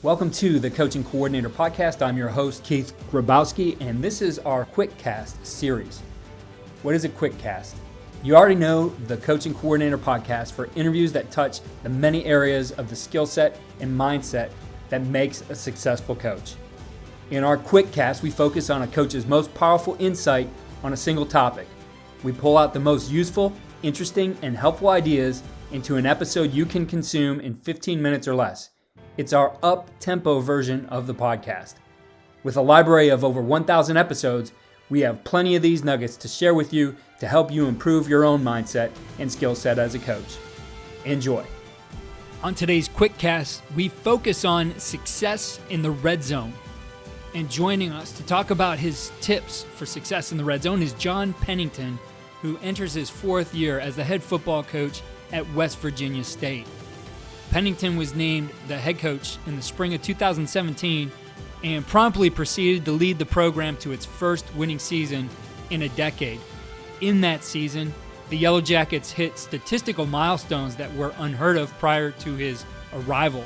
Welcome to the Coaching Coordinator Podcast. I'm your host, Keith Grabowski, and this is our Quickcast series. What is a Quickcast? You already know the Coaching Coordinator Podcast for interviews that touch the many areas of the skill set and mindset that makes a successful coach. In our Quickcast, we focus on a coach's most powerful insight on a single topic. We pull out the most useful, interesting, and helpful ideas into an episode you can consume in 15 minutes or less. It's our up-tempo version of the podcast. With a library of over 1,000 episodes, we have plenty of these nuggets to share with you to help you improve your own mindset and skill set as a coach. Enjoy. On today's Quickcast, we focus on success in the red zone. And joining us to talk about his tips for success in the red zone is John Pennington, who enters his fourth year as the head football coach at West Virginia State. Pennington was named the head coach in the spring of 2017 and promptly proceeded to lead the program to its first winning season in a decade. In that season, the Yellow Jackets hit statistical milestones that were unheard of prior to his arrival.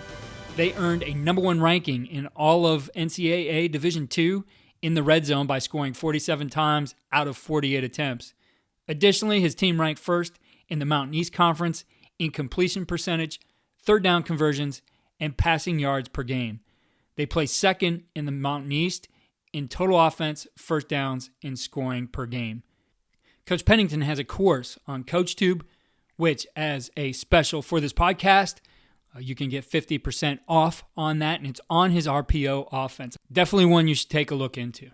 They earned a number one ranking in all of NCAA Division II in the red zone by scoring 47 times out of 48 attempts. Additionally, his team ranked first in the Mountain East Conference in completion percentage, third down conversions, and passing yards per game. They placed second in the Mountain East in total offense, first downs, and scoring per game. Coach Pennington has a course on CoachTube, which, as a special for this podcast, you can get 50% off on that, and it's on his RPO offense. Definitely one you should take a look into.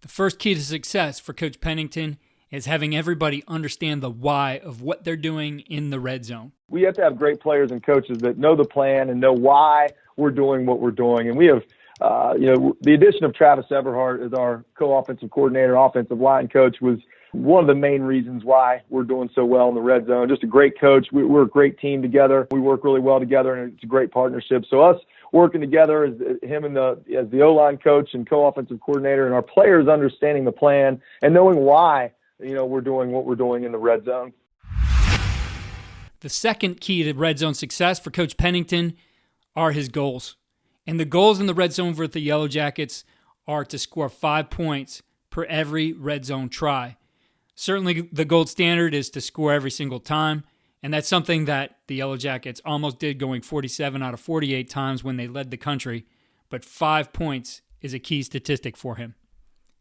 The first key to success for Coach Pennington is having everybody understand the why of what they're doing in the red zone. We have to have great players and coaches that know the plan and know why we're doing what we're doing. And we have, the addition of Travis Everhart as our co-offensive coordinator, offensive line coach was one of the main reasons why we're doing so well in the red zone. Just a great coach. We're a great team together. We work really well together, and it's a great partnership. So us working together as him and as the O-line coach and co-offensive coordinator, and our players understanding the plan and knowing why we're doing what we're doing in the red zone. The second key to red zone success for Coach Pennington are his goals. And the goals in the red zone for the Yellow Jackets are to score 5 points per every red zone try. Certainly the gold standard is to score every single time, and that's something that the Yellow Jackets almost did, going 47 out of 48 times when they led the country. But 5 points is a key statistic for him.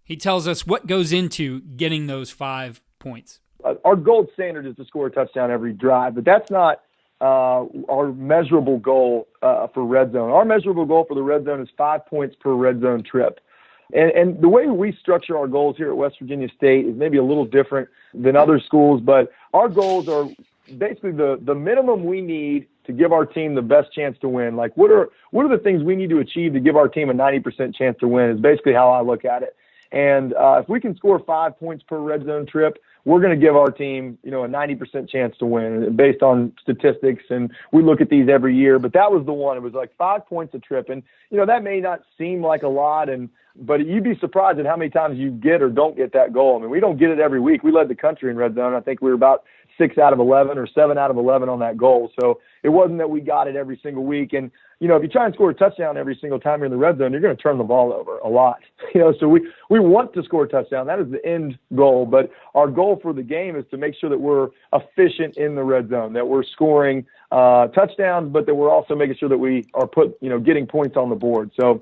He tells us what goes into getting those 5 points. Our gold standard is to score a touchdown every drive, but that's not our measurable goal for red zone. Our measurable goal for the red zone is 5 points per red zone trip. And the way we structure our goals here at West Virginia State is maybe a little different than other schools, but our goals are basically the minimum we need to give our team the best chance to win. Like, what are the things we need to achieve to give our team a 90% chance to win is basically how I look at it. And if we can score 5 points per red zone trip, we're going to give our team, a 90% chance to win based on statistics. And we look at these every year, but that was the one. It was like 5 points a trip. And, that may not seem like a lot, but you'd be surprised at how many times you get or don't get that goal. I mean, we don't get it every week. We led the country in red zone. I think we were about 6 out of 11 or 7 out of 11 on that goal. So it wasn't that we got it every single week. And, if you try and score a touchdown every single time you're in the red zone, you're going to turn the ball over a lot. So we want to score a touchdown. That is the end goal. But our goal for the game is to make sure that we're efficient in the red zone, that we're scoring touchdowns, but that we're also making sure that we are getting points on the board. So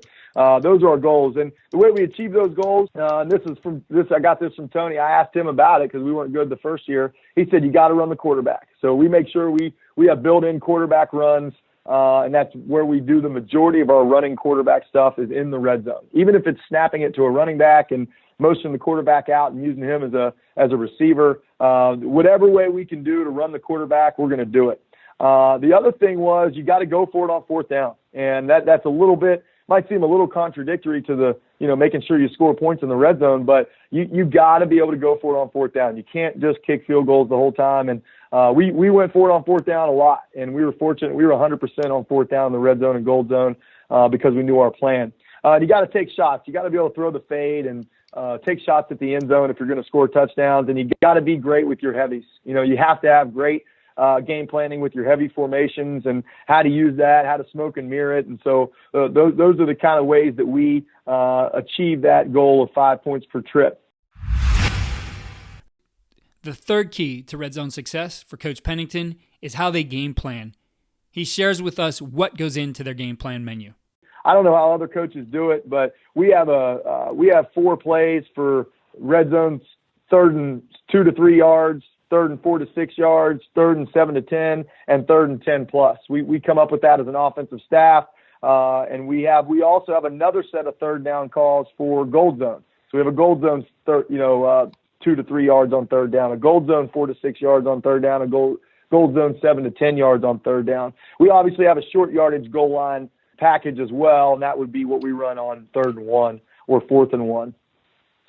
those are our goals. And the way we achieve those goals, and I got this from Tony. I asked him about it because we weren't good the first year. He said, you got to run the quarterback. So we make sure we have built-in quarterback runs. And that's where we do the majority of our running quarterback stuff is in the red zone. Even if it's snapping it to a running back and motioning the quarterback out and using him as a receiver, whatever way we can do to run the quarterback, we're going to do it. The other thing was you got to go for it on fourth down. And that's a little bit, might seem a little contradictory to the, making sure you score points in the red zone, but you got to be able to go for it on fourth down. You can't just kick field goals the whole time. And we went for it on fourth down a lot, and we were fortunate. We were 100% on fourth down in the red zone and gold zone because we knew our plan. You got to take shots. You got to be able to throw the fade and take shots at the end zone if you're going to score touchdowns, and you got to be great with your heavies. You have to have great game planning with your heavy formations and how to use that, how to smoke and mirror it. And so those are the kind of ways that we achieve that goal of 5 points per trip. The third key to red zone success for Coach Pennington is how they game plan. He shares with us what goes into their game plan menu. I don't know how other coaches do it, but we have 4 plays for red zones: 3rd and 2 to 3 yards, 3rd and 4 to 6 yards, 3rd and 7 to 10, and 3rd and 10 plus. We come up with that as an offensive staff, and we also have another set of 3rd down calls for gold zone. So we have a gold zone, 2 to 3 yards on 3rd down, a gold zone 4 to 6 yards on 3rd down, a gold zone 7 to 10 yards on 3rd down. We obviously have a short yardage goal line package as well, and that would be what we run on 3rd and 1 or 4th and 1.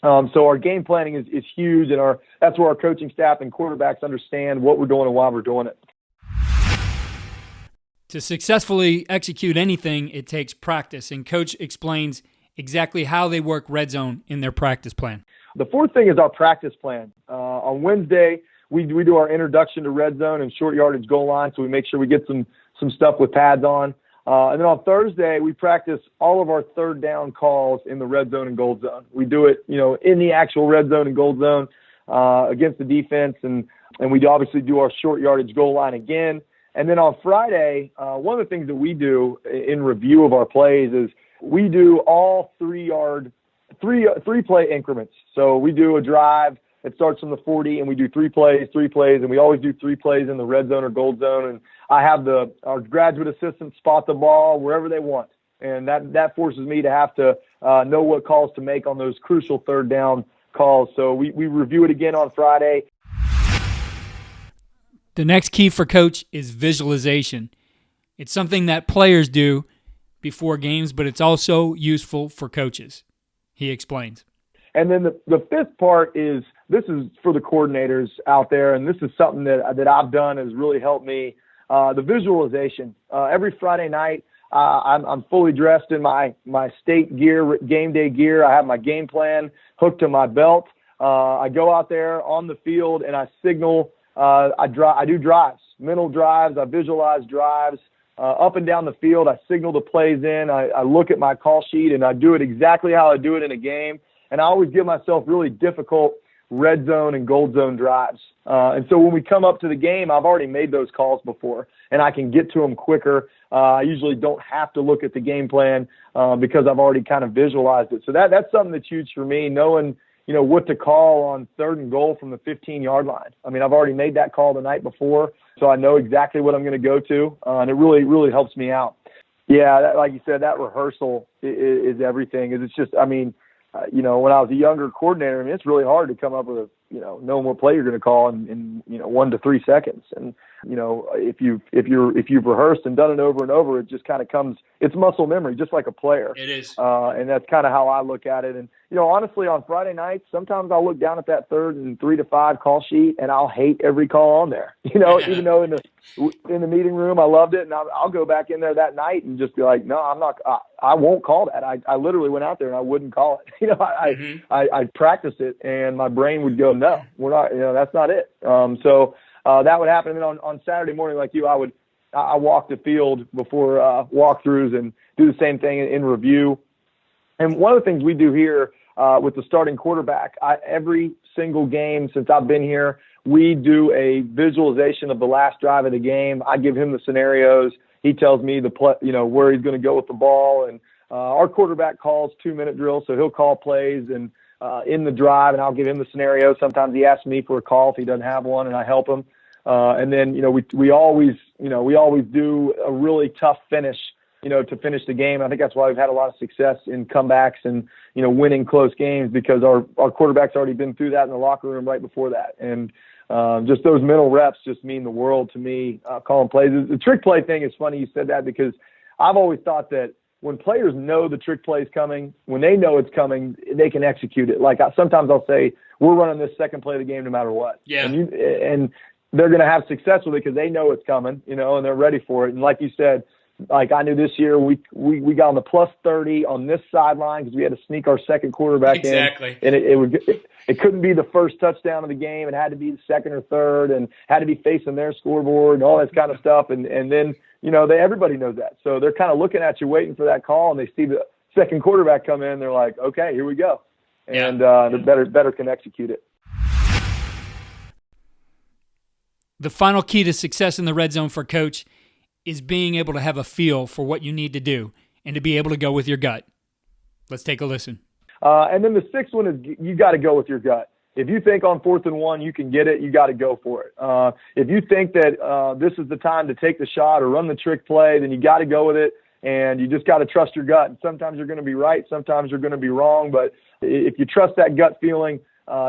So our game planning is huge, and that's where our coaching staff and quarterbacks understand what we're doing and why we're doing it. To successfully execute anything, it takes practice, and Coach explains exactly how they work red zone in their practice plan. The fourth thing is our practice plan. On Wednesday, we do our introduction to red zone and short yardage goal line, so we make sure we get some stuff with pads on. And then on Thursday, we practice all of our 3rd down calls in the red zone and gold zone. We do it, in the actual red zone and gold zone against the defense, and we obviously do our short yardage goal line again. And then on Friday, one of the things that we do in review of our plays is we do all 3-play increments. So we do a drive that starts from the 40, and we do 3 plays, and we always do 3 plays in the red zone or gold zone. And I have our graduate assistants spot the ball wherever they want, and that forces me to have to know what calls to make on those crucial 3rd down calls. So we review it again on Friday. The next key for Coach is visualization. It's something that players do before games, but it's also useful for coaches. He explains. And then the fifth part is, this is for the coordinators out there, and this is something that I've done has really helped me, the visualization. Every Friday night, I'm fully dressed in my state gear, game day gear. I have my game plan hooked to my belt. I go out there on the field and I signal. I do drives, mental drives. I visualize drives up and down the field. I signal the plays in. I look at my call sheet and I do it exactly how I do it in a game. And I always give myself really difficult red zone and gold zone drives. And so when we come up to the game, I've already made those calls before, and I can get to them quicker. I usually don't have to look at the game plan because I've already kind of visualized it. So that's something that's huge for me, knowing, what to call on 3rd and goal from the 15-yard line. I mean, I've already made that call the night before, so I know exactly what I'm going to go to, and it really, really helps me out. Yeah, like you said, that rehearsal is everything. It's just, when I was a younger coordinator, it's really hard to come up with knowing what play you're going to call in 1 to 3 seconds. And, if you've rehearsed and done it over and over, it just kind of comes, it's muscle memory, just like a player. It is. And that's kind of how I look at it. And, honestly, on Friday nights, sometimes I'll look down at that 3rd and 3 to 5 call sheet and I'll hate every call on there, even though in the meeting room, I loved it. And I'll go back in there that night and just be like, no, I'm not, I won't call that. I literally went out there and I wouldn't call it. I practiced it and my brain would go, no, we're not, that's not it. So that would happen. And then on Saturday morning, like you, I walk the field before walkthroughs and do the same thing in review. And one of the things we do here with the starting quarterback, every single game since I've been here, we do a visualization of the last drive of the game. I give him the scenarios. He tells me where he's going to go with the ball. And our quarterback calls 2-minute drills, so he'll call plays and in the drive, and I'll give him the scenario. Sometimes he asks me for a call if he doesn't have one, and I help him. And then we always do a really tough finish, to finish the game. I think that's why we've had a lot of success in comebacks and winning close games, because our quarterback's already been through that in the locker room right before that. And just those mental reps just mean the world to me, calling plays. The trick play thing is funny you said that, because I've always thought that when players know the trick play is coming, when they know it's coming, they can execute it. Like sometimes I'll say, we're running this second play of the game no matter what. Yeah. And they're going to have success with it because they know it's coming, and they're ready for it. And like you said, Like I knew this year we got on the plus 30 on this sideline because we had to sneak our second quarterback in. Exactly. And it couldn't be the first touchdown of the game. It had to be the second or third and had to be facing their scoreboard and all that kind of stuff. And then, everybody knows that. So they're kind of looking at you waiting for that call, and they see the second quarterback come in. They're like, okay, here we go. And they better can execute it. The final key to success in the red zone for Coach is being able to have a feel for what you need to do and to be able to go with your gut. Let's take a listen. And then the sixth one is you got to go with your gut. If you think on 4th and 1 you can get it, you got to go for it. If you think that this is the time to take the shot or run the trick play, then you got to go with it, and you just got to trust your gut. And sometimes you're going to be right, sometimes you're going to be wrong, but if you trust that gut feeling,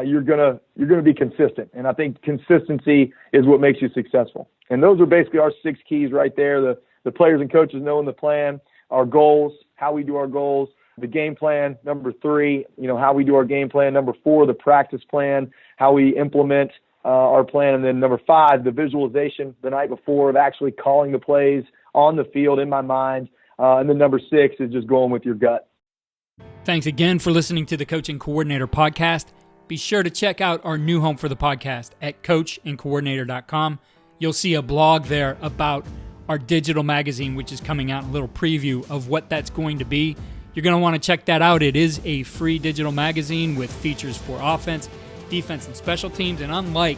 you're gonna be consistent. And I think consistency is what makes you successful. And those are basically our 6 keys right there. The players and coaches knowing the plan, our goals, how we do our goals, the game plan, number 3, how we do our game plan, number 4, the practice plan, how we implement our plan, and then number 5, the visualization the night before of actually calling the plays on the field in my mind, and then number 6 is just going with your gut. Thanks again for listening to the Coaching Coordinator Podcast. Be sure to check out our new home for the podcast at coachandcoordinator.com. You'll see a blog there about our digital magazine, which is coming out, a little preview of what that's going to be. You're going to want to check that out. It is a free digital magazine with features for offense, defense, and special teams. And unlike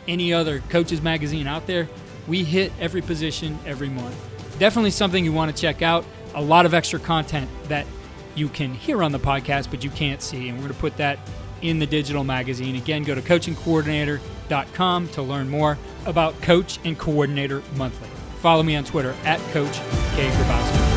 any other coaches magazine out there, we hit every position every month. Definitely something you want to check out. A lot of extra content that you can hear on the podcast, but you can't see. And we're going to put that in the digital magazine. Again, go to coachandcoordinator.com to learn more about Coach and Coordinator Monthly. Follow me on Twitter at Coach K. Grabowski.